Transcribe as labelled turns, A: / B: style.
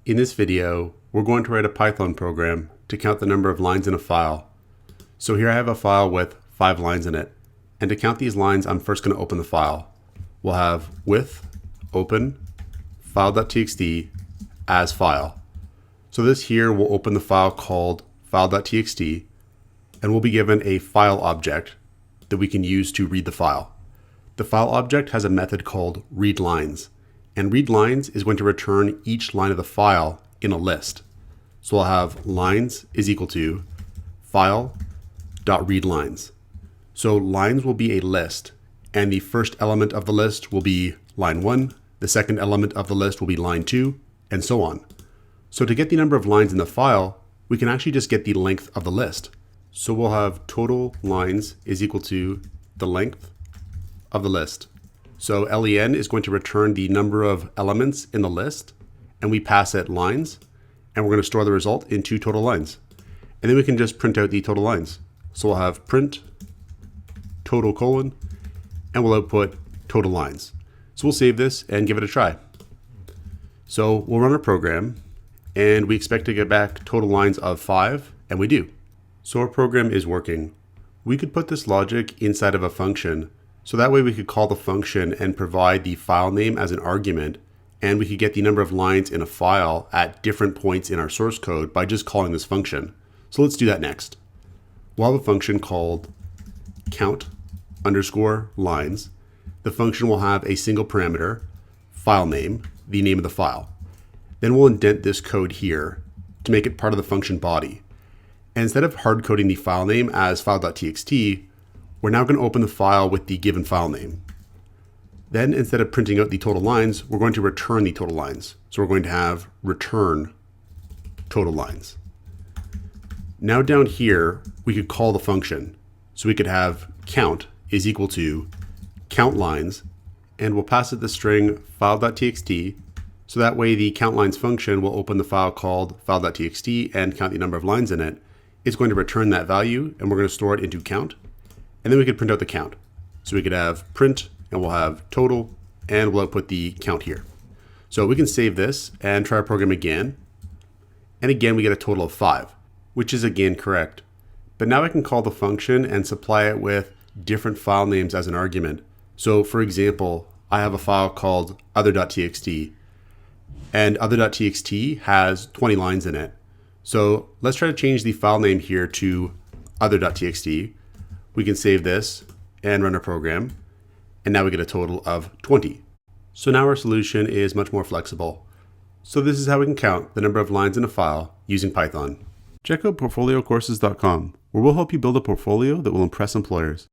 A: In this video, we're going to write a Python program to count the number of lines in a file. So here I have a file with 5 lines in it. And to count these lines, I'm first going to open the file. We'll have with open file.txt as file. So this here will open the file called file.txt, and we'll be given a file object that we can use to read the file. The file object has a method called readLines, and readLines is going to return each line of the file in a list. So I'll have lines is equal to file.readLines. So lines will be a list, and the first element of the list will be line 1, the second element of the list will be line 2, and so on. So to get the number of lines in the file, we can actually just get the length of the list. So we'll have total lines is equal to the length of the list. So len is going to return the number of elements in the list, and we pass it lines, and we're going to store the result into total lines. And then we can just print out the total lines. So we'll have print total colon, and we'll output total lines. So we'll save this and give it a try. So we'll run our program, and we expect to get back total lines of 5, and we do. So our program is working. We could put this logic inside of a function, so that way we could call the function and provide the file name as an argument, and we could get the number of lines in a file at different points in our source code by just calling this function. So let's do that next. We'll have a function called count_lines. The function will have a single parameter, file name, the name of the file. Then we'll indent this code here to make it part of the function body. And instead of hard coding the file name as file.txt, we're now going to open the file with the given file name. Then instead of printing out the total lines, we're going to return the total lines. So we're going to have return total lines. Now down here, we could call the function. So we could have count is equal to count lines, and we'll pass it the string file.txt. So that way the count lines function will open the file called file.txt and count the number of lines in it. It's going to return that value, and we're going to store it into count. And then we could print out the count. So we could have print, and we'll have total, and we'll output the count here. So we can save this and try our program again. And again, we get a total of 5, which is again correct. But now I can call the function and supply it with different file names as an argument. So for example, I have a file called other.txt, and other.txt has 20 lines in it. So let's try to change the file name here to other.txt. We can save this and run our program, and now we get a total of 20. So now our solution is much more flexible. So this is how we can count the number of lines in a file using Python. Check out portfoliocourses.com, where we'll help you build a portfolio that will impress employers.